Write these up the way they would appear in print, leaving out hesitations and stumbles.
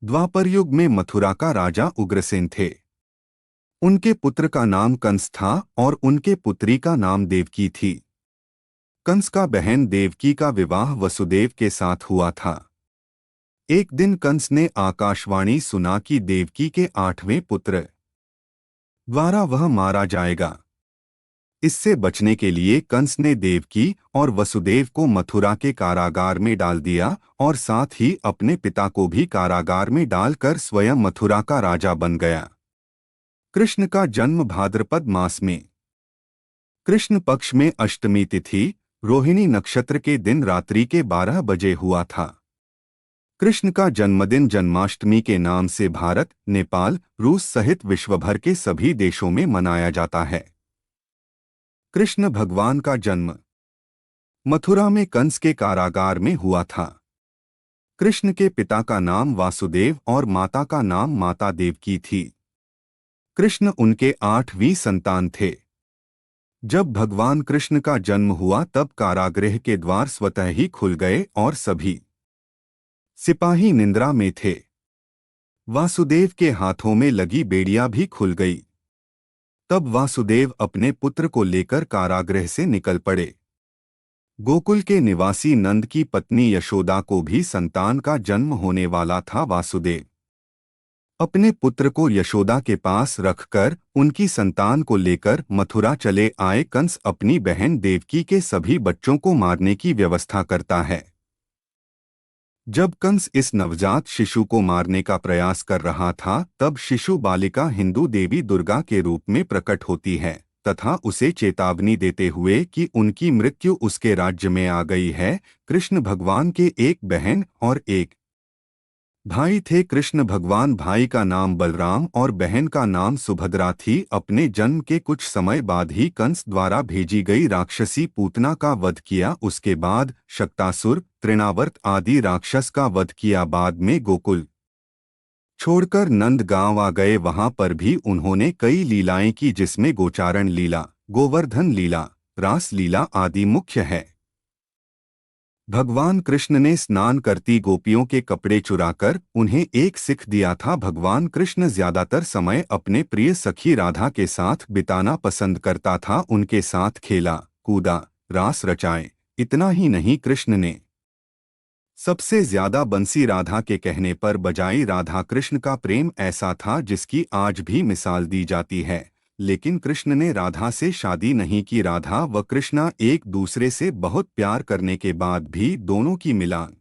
द्वापर युग में मथुरा का राजा उग्रसेन थे। उनके पुत्र का नाम कंस था और उनके पुत्री का नाम देवकी थी। कंस का बहन देवकी का विवाह वसुदेव के साथ हुआ था। एक दिन कंस ने आकाशवाणी सुना कि देवकी के 8वें पुत्र द्वारा वह मारा जाएगा। इससे बचने के लिए कंस ने देवकी और वसुदेव को मथुरा के कारागार में डाल दिया और साथ ही अपने पिता को भी कारागार में डालकर स्वयं मथुरा का राजा बन गया। कृष्ण का जन्म भाद्रपद मास में कृष्ण पक्ष में अष्टमी तिथि रोहिणी नक्षत्र के दिन रात्रि के 12 बजे हुआ था। कृष्ण का जन्मदिन जन्माष्टमी के नाम से भारत, नेपाल, रूस सहित विश्वभर के सभी देशों में मनाया जाता है। कृष्ण भगवान का जन्म मथुरा में कंस के कारागार में हुआ था। कृष्ण के पिता का नाम वासुदेव और माता का नाम माता देवकी थी। कृष्ण उनके 8वीं संतान थे। जब भगवान कृष्ण का जन्म हुआ तब कारागृह के द्वार स्वतः ही खुल गए और सभी सिपाही निंद्रा में थे। वासुदेव के हाथों में लगी बेड़ियां भी खुल गई। तब वासुदेव अपने पुत्र को लेकर कारागृह से निकल पड़े। गोकुल के निवासी नंद की पत्नी यशोदा को भी संतान का जन्म होने वाला था। वासुदेव अपने पुत्र को यशोदा के पास रखकर उनकी संतान को लेकर मथुरा चले आए। कंस अपनी बहन देवकी के सभी बच्चों को मारने की व्यवस्था करता है। जब कंस इस नवजात शिशु को मारने का प्रयास कर रहा था तब शिशु बालिका हिंदू देवी दुर्गा के रूप में प्रकट होती है तथा उसे चेतावनी देते हुए कि उनकी मृत्यु उसके राज्य में आ गई है। कृष्ण भगवान के एक बहन और एक भाई थे। कृष्ण भगवान भाई का नाम बलराम और बहन का नाम सुभद्रा थी। अपने जन्म के कुछ समय बाद ही कंस द्वारा भेजी गई राक्षसी पूतना का वध किया। उसके बाद शक्तासुर, तृणावर्त आदि राक्षस का वध किया। बाद में गोकुल छोड़कर नंद गांव आ गए। वहां पर भी उन्होंने कई लीलाएं की जिसमें गोचारण लीला, गोवर्धन लीला, रास लीला आदि मुख्य है। भगवान कृष्ण ने स्नान करती गोपियों के कपड़े चुराकर उन्हें एक सिख दिया था। भगवान कृष्ण ज्यादातर समय अपने प्रिय सखी राधा के साथ बिताना पसंद करता था। उनके साथ खेला, कूदा, रास रचाए। इतना ही नहीं, कृष्ण ने सबसे ज्यादा बंसी राधा के कहने पर बजाई। राधा कृष्ण का प्रेम ऐसा था जिसकी आज भी मिसाल दी जाती है। लेकिन कृष्ण ने राधा से शादी नहीं की। राधा व कृष्णा एक दूसरे से बहुत प्यार करने के बाद भी दोनों की मिलान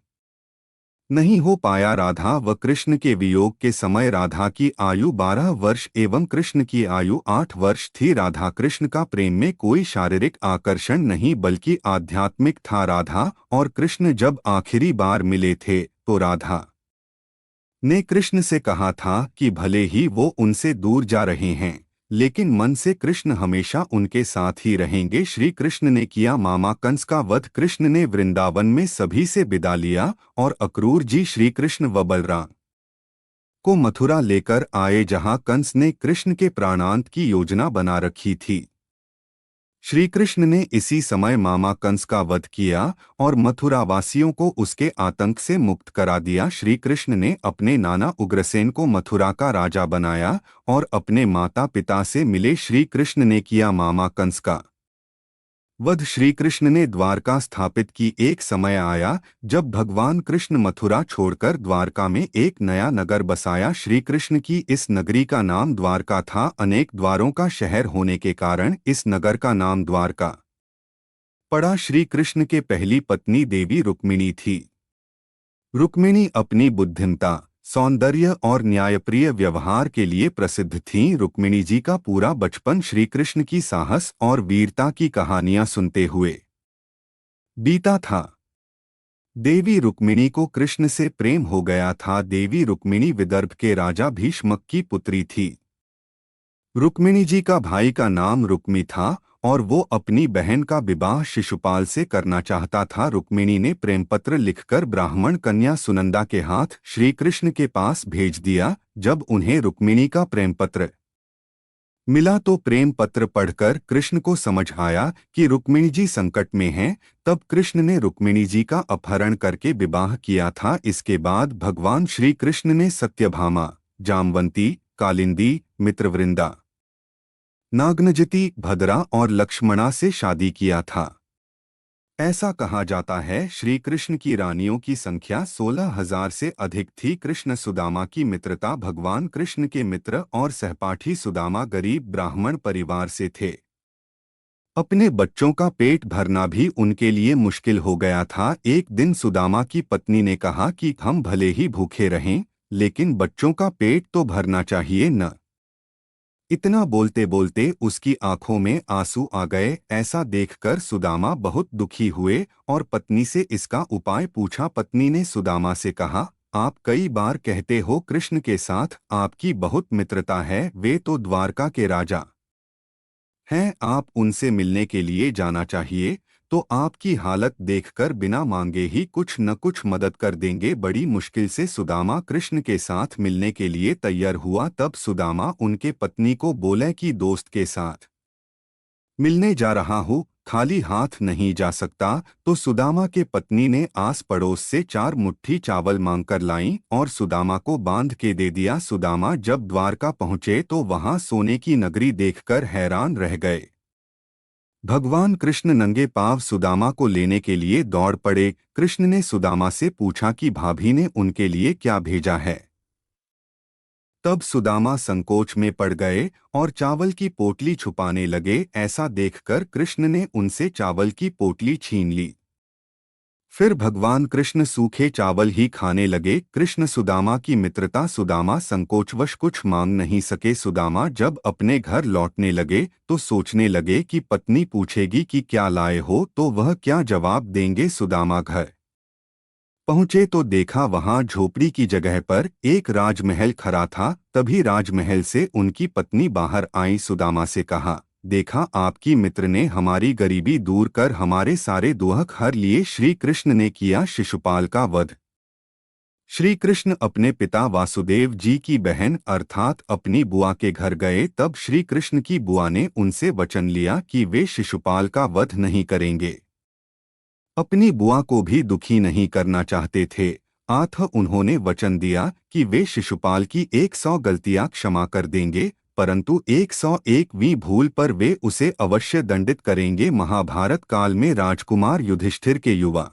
नहीं हो पाया। राधा व कृष्ण के वियोग के समय राधा की आयु 12 वर्ष एवं कृष्ण की आयु 8 वर्ष थी। राधा कृष्ण का प्रेम में कोई शारीरिक आकर्षण नहीं बल्कि आध्यात्मिक था। राधा और कृष्ण जब आखिरी बार मिले थे तो राधा ने कृष्ण से कहा था कि भले ही वो उनसे दूर जा रहे हैं लेकिन मन से कृष्ण हमेशा उनके साथ ही रहेंगे। श्री कृष्ण ने किया मामा कंस का वध। कृष्ण ने वृंदावन में सभी से विदा लिया और अक्रूर जी श्री कृष्ण व बलराम को मथुरा लेकर आए जहां कंस ने कृष्ण के प्राणांत की योजना बना रखी थी। श्री कृष्ण ने इसी समय मामा कंस का वध किया और मथुरा वासियों को उसके आतंक से मुक्त करा दिया। श्री कृष्ण ने अपने नाना उग्रसेन को मथुरा का राजा बनाया और अपने माता पिता से मिले श्री कृष्ण ने किया मामा कंस का वध। श्री कृष्ण ने द्वारका स्थापित की। एक समय आया जब भगवान कृष्ण मथुरा छोड़कर द्वारका में एक नया नगर बसाया। श्री कृष्ण की इस नगरी का नाम द्वारका था। अनेक द्वारों का शहर होने के कारण इस नगर का नाम द्वारका पड़ा। श्री कृष्ण के पहली पत्नी देवी रुक्मिणी थी। रुक्मिणी अपनी बुद्धिमता, सौंदर्य और न्यायप्रिय व्यवहार के लिए प्रसिद्ध थीं। रुक्मिणी जी का पूरा बचपन श्री कृष्ण की साहस और वीरता की कहानियां सुनते हुए बीता था। देवी रुक्मिणी को कृष्ण से प्रेम हो गया था। देवी रुक्मिणी विदर्भ के राजा भीष्मक की पुत्री थी। रुक्मिणी जी का भाई का नाम रुक्मी था और वो अपनी बहन का विवाह शिशुपाल से करना चाहता था। रुक्मिणी ने प्रेमपत्र लिखकर ब्राह्मण कन्या सुनंदा के हाथ श्री कृष्ण के पास भेज दिया। जब उन्हें रुक्मिणी का प्रेमपत्र मिला तो प्रेम पत्र पढ़कर कृष्ण को समझ आया कि रुक्मिणी जी संकट में हैं। तब कृष्ण ने रुक्मिणी जी का अपहरण करके विवाह किया था। इसके बाद भगवान श्री कृष्ण ने सत्यभामा, जामवंती, कालिंदी, मित्रवृंदा, नागनजति, भद्रा और लक्ष्मणा से शादी किया था। ऐसा कहा जाता है श्री कृष्ण की रानियों की संख्या 16,000 से अधिक थी। कृष्ण सुदामा की मित्रता। भगवान कृष्ण के मित्र और सहपाठी सुदामा गरीब ब्राह्मण परिवार से थे। अपने बच्चों का पेट भरना भी उनके लिए मुश्किल हो गया था। एक दिन सुदामा की पत्नी ने कहा कि हम भले ही भूखे रहें, लेकिन बच्चों का पेट तो भरना चाहिए न। इतना बोलते बोलते उसकी आंखों में आंसू आ गए। ऐसा देखकर सुदामा बहुत दुखी हुए और पत्नी से इसका उपाय पूछा। पत्नी ने सुदामा से कहा, आप कई बार कहते हो कृष्ण के साथ आपकी बहुत मित्रता है, वे तो द्वारका के राजा हैं, आप उनसे मिलने के लिए जाना चाहिए, तो आपकी हालत देखकर बिना मांगे ही कुछ न कुछ मदद कर देंगे। बड़ी मुश्किल से सुदामा कृष्ण के साथ मिलने के लिए तैयार हुआ। तब सुदामा उनके पत्नी को बोले कि दोस्त के साथ मिलने जा रहा हूँ, खाली हाथ नहीं जा सकता। तो सुदामा के पत्नी ने आस पड़ोस से 4 मुट्ठी चावल मांगकर लाई और सुदामा को बांध के दे दिया। सुदामा जब द्वारका पहुँचे तो वहां सोने की नगरी देखकर हैरान रह गए। भगवान कृष्ण नंगे पांव सुदामा को लेने के लिए दौड़ पड़े। कृष्ण ने सुदामा से पूछा कि भाभी ने उनके लिए क्या भेजा है। तब सुदामा संकोच में पड़ गए और चावल की पोटली छुपाने लगे। ऐसा देखकर कृष्ण ने उनसे चावल की पोटली छीन ली। फिर भगवान कृष्ण सूखे चावल ही खाने लगे। कृष्ण सुदामा की मित्रता। सुदामा संकोचवश कुछ मांग नहीं सके। सुदामा जब अपने घर लौटने लगे तो सोचने लगे कि पत्नी पूछेगी कि क्या लाए हो, तो वह क्या जवाब देंगे। सुदामा घर पहुंचे तो देखा वहां झोपड़ी की जगह पर एक राजमहल खड़ा था। तभी राजमहल से उनकी पत्नी बाहर आई। सुदामा से कहा, देखा आपकी मित्र ने हमारी गरीबी दूर कर हमारे सारे दुख हर लिए। श्री कृष्ण ने किया शिशुपाल का वध। श्री कृष्ण अपने पिता वासुदेव जी की बहन अर्थात अपनी बुआ के घर गए। तब श्री कृष्ण की बुआ ने उनसे वचन लिया कि वे शिशुपाल का वध नहीं करेंगे। अपनी बुआ को भी दुखी नहीं करना चाहते थे। अतः उन्होंने वचन दिया कि वे शिशुपाल की 100 गलतियां क्षमा कर देंगे, परंतु 101वीं भूल पर वे उसे अवश्य दंडित करेंगे। महाभारत काल में राजकुमार युधिष्ठिर के युवा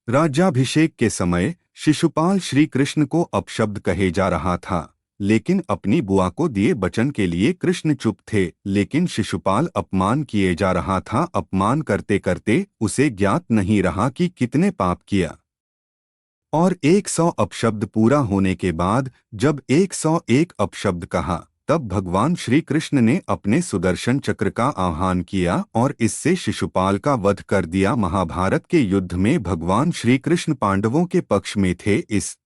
राज्याभिषेक के समय शिशुपाल श्री कृष्ण को अपशब्द कहे जा रहा था, लेकिन अपनी बुआ को दिए वचन के लिए कृष्ण चुप थे। लेकिन शिशुपाल अपमान किए जा रहा था। अपमान करते करते उसे ज्ञात नहीं रहा कि कितने पाप किया। और 100 अपशब्द पूरा होने के बाद जब 101 अपशब्द कहा, तब भगवान श्री कृष्ण ने अपने सुदर्शन चक्र का आह्वान किया और इससे शिशुपाल का वध कर दिया। महाभारत के युद्ध में भगवान श्री कृष्ण पांडवों के पक्ष में थे। इस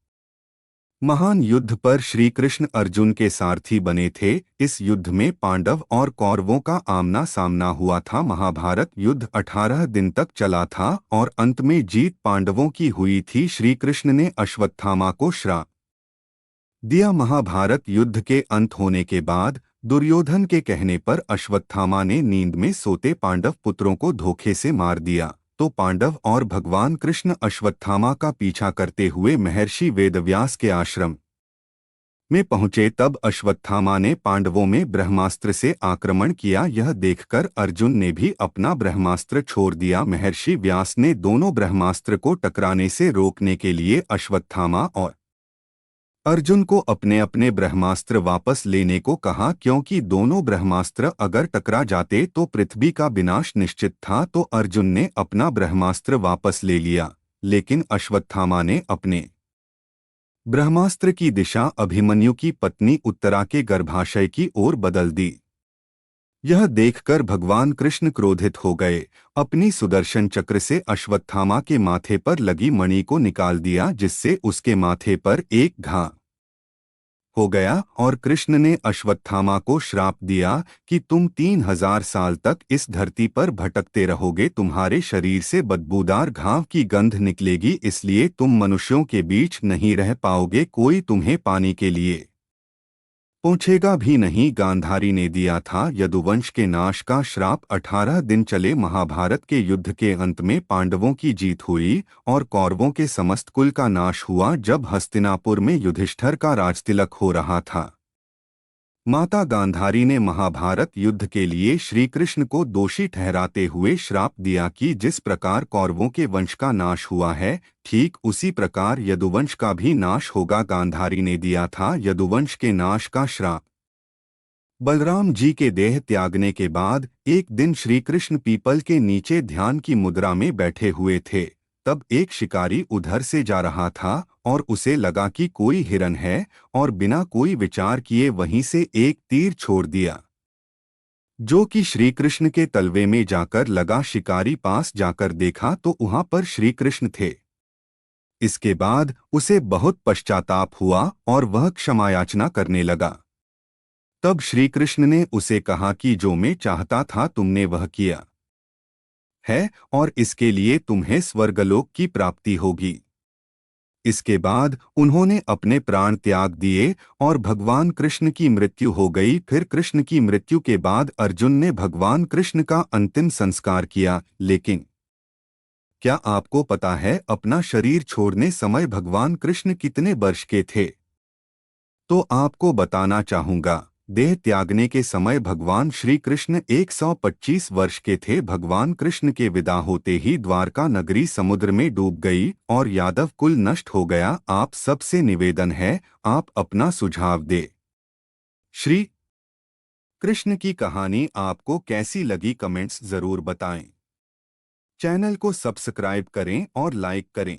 महान युद्ध पर श्री कृष्ण अर्जुन के सारथी बने थे। इस युद्ध में पांडव और कौरवों का आमना सामना हुआ था। महाभारत युद्ध 18 दिन तक चला था और अंत में जीत पांडवों की हुई थी। श्री कृष्ण ने अश्वत्थामा को श्राप दिया। महाभारत युद्ध के अंत होने के बाद दुर्योधन के कहने पर अश्वत्थामा ने नींद में सोते पांडव पुत्रों को धोखे से मार दिया। तो पांडव और भगवान कृष्ण अश्वत्थामा का पीछा करते हुए महर्षि वेदव्यास के आश्रम में पहुंचे। तब अश्वत्थामा ने पांडवों में ब्रह्मास्त्र से आक्रमण किया। यह देखकर अर्जुन ने भी अपना ब्रह्मास्त्र छोड़ दिया। महर्षि व्यास ने दोनों ब्रह्मास्त्र को टकराने से रोकने के लिए अश्वत्थामा और अर्जुन को अपने अपने ब्रह्मास्त्र वापस लेने को कहा, क्योंकि दोनों ब्रह्मास्त्र अगर टकरा जाते तो पृथ्वी का विनाश निश्चित था। तो अर्जुन ने अपना ब्रह्मास्त्र वापस ले लिया, लेकिन अश्वत्थामा ने अपने ब्रह्मास्त्र की दिशा अभिमन्यु की पत्नी उत्तरा के गर्भाशय की ओर बदल दी। यह देखकर भगवान कृष्ण क्रोधित हो गए। अपनी सुदर्शन चक्र से अश्वत्थामा के माथे पर लगी मणि को निकाल दिया, जिससे उसके माथे पर एक घा हो गया। और कृष्ण ने अश्वत्थामा को श्राप दिया कि तुम 3000 साल तक इस धरती पर भटकते रहोगे। तुम्हारे शरीर से बदबूदार घाव की गंध निकलेगी, इसलिए तुम मनुष्यों के बीच नहीं रह पाओगे। कोई तुम्हें पानी के लिए पूछेगा भी नहीं। गांधारी ने दिया था यदुवंश के नाश का श्राप। 18 दिन चले महाभारत के युद्ध के अंत में पांडवों की जीत हुई और कौरवों के समस्त कुल का नाश हुआ। जब हस्तिनापुर में युधिष्ठिर का राजतिलक हो रहा था, माता गांधारी ने महाभारत युद्ध के लिए श्री कृष्ण को दोषी ठहराते हुए श्राप दिया कि जिस प्रकार कौरवों के वंश का नाश हुआ है, ठीक उसी प्रकार यदुवंश का भी नाश होगा। गांधारी ने दिया था यदुवंश के नाश का श्राप। बलराम जी के देह त्यागने के बाद एक दिन श्री कृष्ण पीपल के नीचे ध्यान की मुद्रा में बैठे हुए थे। तब एक शिकारी उधर से जा रहा था और उसे लगा कि कोई हिरन है और बिना कोई विचार किए वहीं से एक तीर छोड़ दिया, जो कि श्री कृष्ण के तलवे में जाकर लगा। शिकारी पास जाकर देखा तो वहां पर श्री कृष्ण थे। इसके बाद उसे बहुत पश्चाताप हुआ और वह क्षमायाचना करने लगा। तब श्री कृष्ण ने उसे कहा कि जो मैं चाहता था तुमने वह किया है और इसके लिए तुम्हें स्वर्गलोक की प्राप्ति होगी। इसके बाद उन्होंने अपने प्राण त्याग दिए और भगवान कृष्ण की मृत्यु हो गई। फिर कृष्ण की मृत्यु के बाद अर्जुन ने भगवान कृष्ण का अंतिम संस्कार किया। लेकिन क्या आपको पता है अपना शरीर छोड़ने समय भगवान कृष्ण कितने वर्ष के थे? तो आपको बताना चाहूंगा। देह त्यागने के समय भगवान श्री कृष्ण 125 वर्ष के थे। भगवान कृष्ण के विदा होते ही द्वारका नगरी समुद्र में डूब गई और यादव कुल नष्ट हो गया। आप सबसे निवेदन है, आप अपना सुझाव दे। श्री कृष्ण की कहानी आपको कैसी लगी कमेंट्स जरूर बताएं। चैनल को सब्सक्राइब करें और लाइक करें।